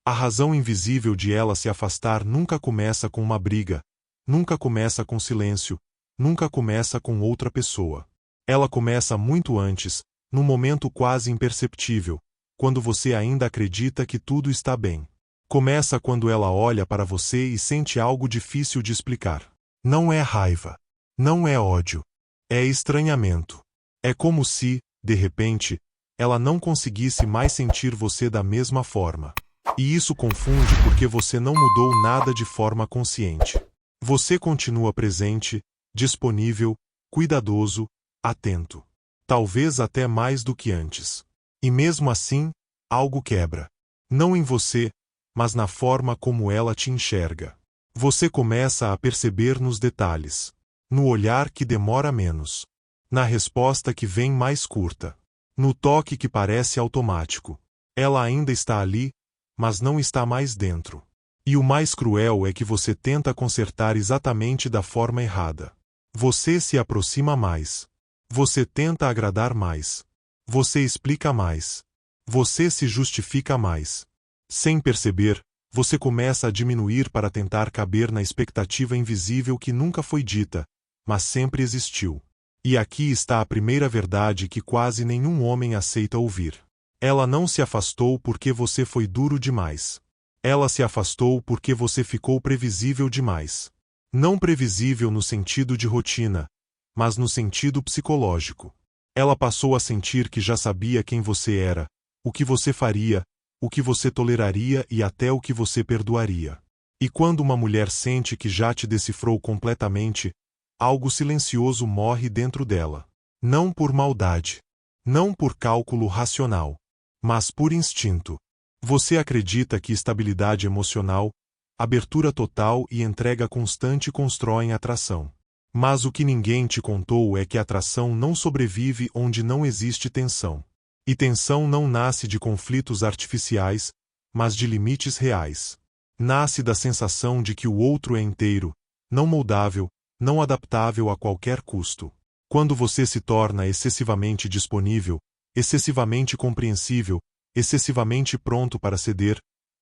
A razão invisível de ela se afastar nunca começa com uma briga, nunca começa com silêncio, nunca começa com outra pessoa. Ela começa muito antes, num momento quase imperceptível, quando você ainda acredita que tudo está bem. Começa quando ela olha para você e sente algo difícil de explicar. Não é raiva. Não é ódio. É estranhamento. É como se, de repente, ela não conseguisse mais sentir você da mesma forma. E isso confunde porque você não mudou nada de forma consciente. Você continua presente, disponível, cuidadoso, atento. Talvez até mais do que antes. E mesmo assim, algo quebra. Não em você, mas na forma como ela te enxerga. Você começa a perceber nos detalhes. No olhar que demora menos. Na resposta que vem mais curta. No toque que parece automático. Ela ainda está ali, mas não está mais dentro. E o mais cruel é que você tenta consertar exatamente da forma errada. Você se aproxima mais. Você tenta agradar mais. Você explica mais. Você se justifica mais. Sem perceber, você começa a diminuir para tentar caber na expectativa invisível que nunca foi dita, mas sempre existiu. E aqui está a primeira verdade que quase nenhum homem aceita ouvir. Ela não se afastou porque você foi duro demais. Ela se afastou porque você ficou previsível demais. Não previsível no sentido de rotina, mas no sentido psicológico. Ela passou a sentir que já sabia quem você era, o que você faria, o que você toleraria e até o que você perdoaria. E quando uma mulher sente que já te decifrou completamente, algo silencioso morre dentro dela. Não por maldade. Não por cálculo racional. Mas por instinto. Você acredita que estabilidade emocional, abertura total e entrega constante constroem atração. Mas o que ninguém te contou é que a atração não sobrevive onde não existe tensão. E tensão não nasce de conflitos artificiais, mas de limites reais. Nasce da sensação de que o outro é inteiro, não moldável, não adaptável a qualquer custo. Quando você se torna excessivamente disponível, excessivamente compreensível, excessivamente pronto para ceder,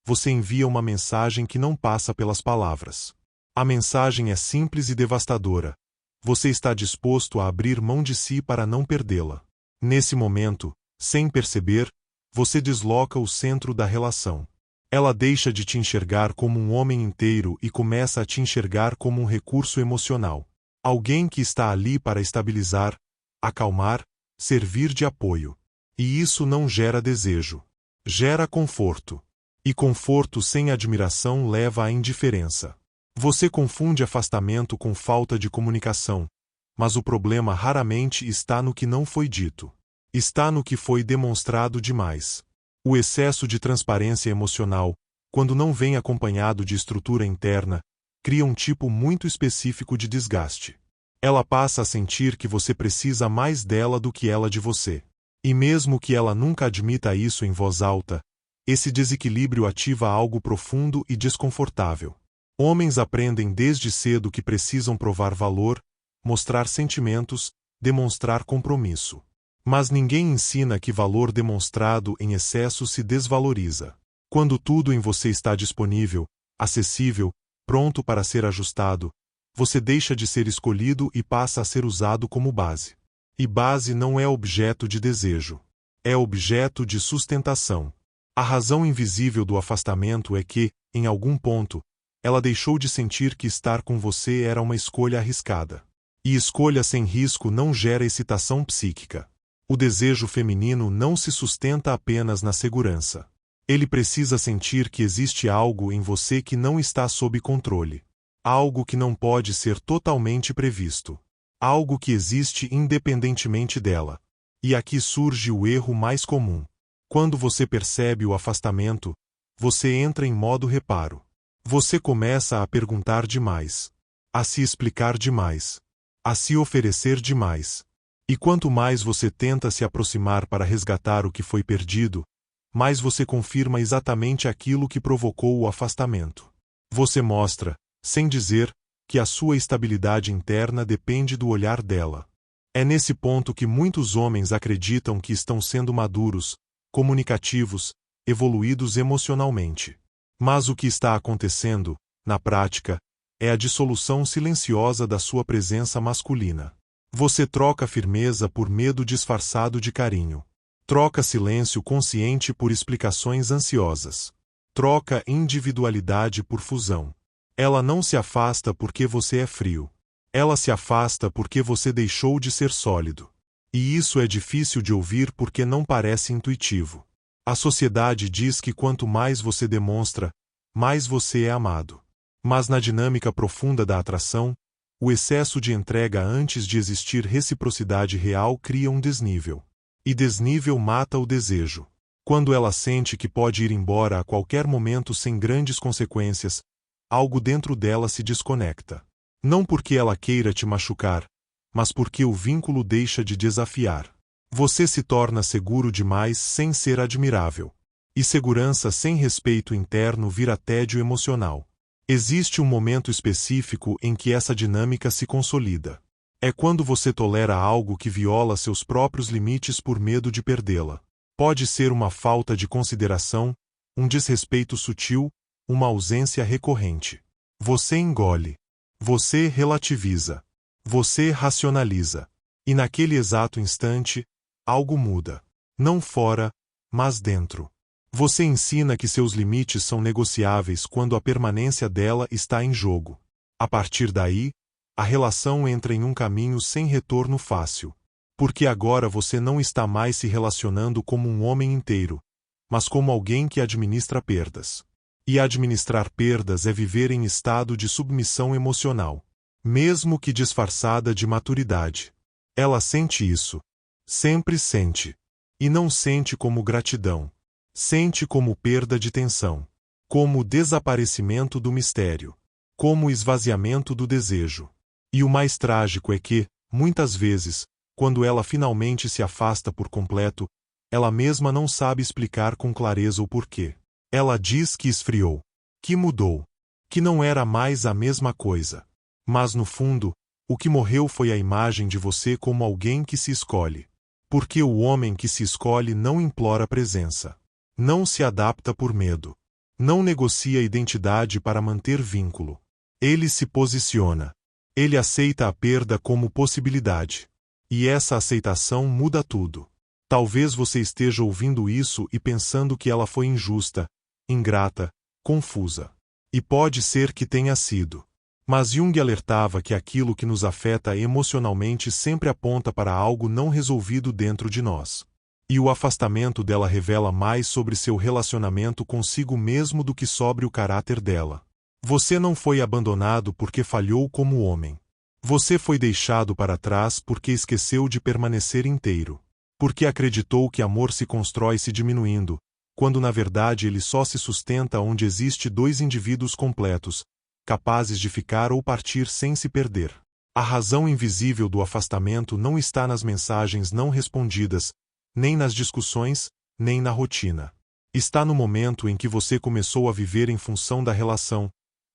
você envia uma mensagem que não passa pelas palavras. A mensagem é simples e devastadora. Você está disposto a abrir mão de si para não perdê-la. Nesse momento, sem perceber, você desloca o centro da relação. Ela deixa de te enxergar como um homem inteiro e começa a te enxergar como um recurso emocional. Alguém que está ali para estabilizar, acalmar, servir de apoio. E isso não gera desejo. Gera conforto. E conforto sem admiração leva à indiferença. Você confunde afastamento com falta de comunicação, mas o problema raramente está no que não foi dito. Está no que foi demonstrado demais. O excesso de transparência emocional, quando não vem acompanhado de estrutura interna, cria um tipo muito específico de desgaste. Ela passa a sentir que você precisa mais dela do que ela de você. E mesmo que ela nunca admita isso em voz alta, esse desequilíbrio ativa algo profundo e desconfortável. Homens aprendem desde cedo que precisam provar valor, mostrar sentimentos, demonstrar compromisso. Mas ninguém ensina que valor demonstrado em excesso se desvaloriza. Quando tudo em você está disponível, acessível, pronto para ser ajustado, você deixa de ser escolhido e passa a ser usado como base. E base não é objeto de desejo. É objeto de sustentação. A razão invisível do afastamento é que, em algum ponto, ela deixou de sentir que estar com você era uma escolha arriscada. E escolha sem risco não gera excitação psíquica. O desejo feminino não se sustenta apenas na segurança. Ele precisa sentir que existe algo em você que não está sob controle. Algo que não pode ser totalmente previsto. Algo que existe independentemente dela. E aqui surge o erro mais comum. Quando você percebe o afastamento, você entra em modo reparo. Você começa a perguntar demais. A se explicar demais. A se oferecer demais. E quanto mais você tenta se aproximar para resgatar o que foi perdido, mais você confirma exatamente aquilo que provocou o afastamento. Você mostra, sem dizer, que a sua estabilidade interna depende do olhar dela. É nesse ponto que muitos homens acreditam que estão sendo maduros, comunicativos, evoluídos emocionalmente. Mas o que está acontecendo, na prática, é a dissolução silenciosa da sua presença masculina. Você troca firmeza por medo disfarçado de carinho. Troca silêncio consciente por explicações ansiosas. Troca individualidade por fusão. Ela não se afasta porque você é frio. Ela se afasta porque você deixou de ser sólido. E isso é difícil de ouvir porque não parece intuitivo. A sociedade diz que quanto mais você demonstra, mais você é amado. Mas na dinâmica profunda da atração, o excesso de entrega antes de existir reciprocidade real cria um desnível. E desnível mata o desejo. Quando ela sente que pode ir embora a qualquer momento sem grandes consequências, algo dentro dela se desconecta. Não porque ela queira te machucar, mas porque o vínculo deixa de desafiar. Você se torna seguro demais sem ser admirável. E segurança sem respeito interno vira tédio emocional. Existe um momento específico em que essa dinâmica se consolida. É quando você tolera algo que viola seus próprios limites por medo de perdê-la. Pode ser uma falta de consideração, um desrespeito sutil, uma ausência recorrente. Você engole. Você relativiza. Você racionaliza. E naquele exato instante, algo muda. Não fora, mas dentro. Você ensina que seus limites são negociáveis quando a permanência dela está em jogo. A partir daí, a relação entra em um caminho sem retorno fácil. Porque agora você não está mais se relacionando como um homem inteiro, mas como alguém que administra perdas. E administrar perdas é viver em estado de submissão emocional, mesmo que disfarçada de maturidade. Ela sente isso. Sempre sente. E não sente como gratidão. Sente como perda de tensão. Como desaparecimento do mistério. Como esvaziamento do desejo. E o mais trágico é que, muitas vezes, quando ela finalmente se afasta por completo, ela mesma não sabe explicar com clareza o porquê. Ela diz que esfriou, que mudou, que não era mais a mesma coisa. Mas no fundo, o que morreu foi a imagem de você como alguém que se escolhe. Porque o homem que se escolhe não implora presença. Não se adapta por medo. Não negocia identidade para manter vínculo. Ele se posiciona. Ele aceita a perda como possibilidade. E essa aceitação muda tudo. Talvez você esteja ouvindo isso e pensando que ela foi injusta, ingrata, confusa. E pode ser que tenha sido. Mas Jung alertava que aquilo que nos afeta emocionalmente sempre aponta para algo não resolvido dentro de nós. E o afastamento dela revela mais sobre seu relacionamento consigo mesmo do que sobre o caráter dela. Você não foi abandonado porque falhou como homem. Você foi deixado para trás porque esqueceu de permanecer inteiro. Porque acreditou que amor se constrói se diminuindo, quando na verdade ele só se sustenta onde existe dois indivíduos completos, capazes de ficar ou partir sem se perder. A razão invisível do afastamento não está nas mensagens não respondidas, nem nas discussões, nem na rotina. Está no momento em que você começou a viver em função da relação,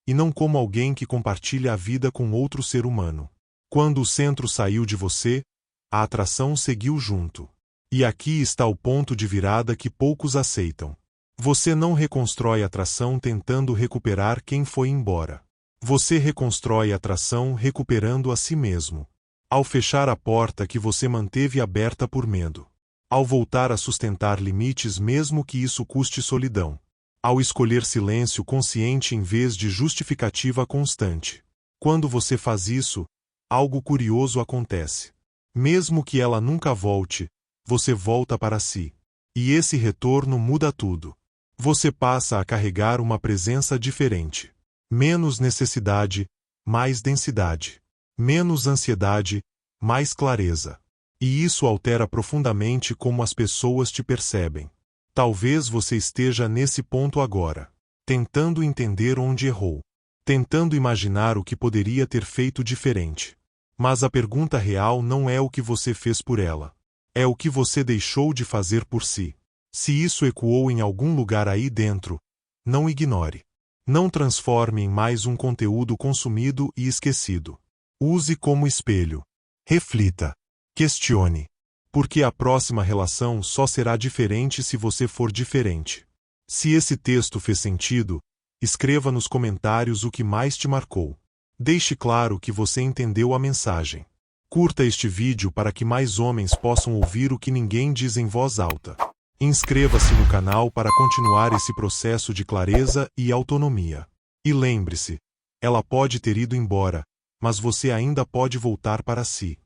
e não como alguém que compartilha a vida com outro ser humano. Quando o centro saiu de você, a atração seguiu junto. E aqui está o ponto de virada que poucos aceitam. Você não reconstrói atração tentando recuperar quem foi embora. Você reconstrói atração recuperando a si mesmo. Ao fechar a porta que você manteve aberta por medo. Ao voltar a sustentar limites mesmo que isso custe solidão. Ao escolher silêncio consciente em vez de justificativa constante. Quando você faz isso, algo curioso acontece. Mesmo que ela nunca volte, você volta para si. E esse retorno muda tudo. Você passa a carregar uma presença diferente. Menos necessidade, mais densidade. Menos ansiedade, mais clareza. E isso altera profundamente como as pessoas te percebem. Talvez você esteja nesse ponto agora, tentando entender onde errou, tentando imaginar o que poderia ter feito diferente. Mas a pergunta real não é o que você fez por ela. É o que você deixou de fazer por si. Se isso ecoou em algum lugar aí dentro, não ignore. Não transforme em mais um conteúdo consumido e esquecido. Use como espelho. Reflita. Questione. Porque a próxima relação só será diferente se você for diferente. Se esse texto fez sentido, Escreva nos comentários o que mais te marcou. Deixe claro que você entendeu a mensagem. Curta este vídeo para que mais homens possam ouvir o que ninguém diz em voz alta. Inscreva-se no canal para continuar esse processo de clareza e autonomia. E lembre-se, ela pode ter ido embora, mas você ainda pode voltar para si.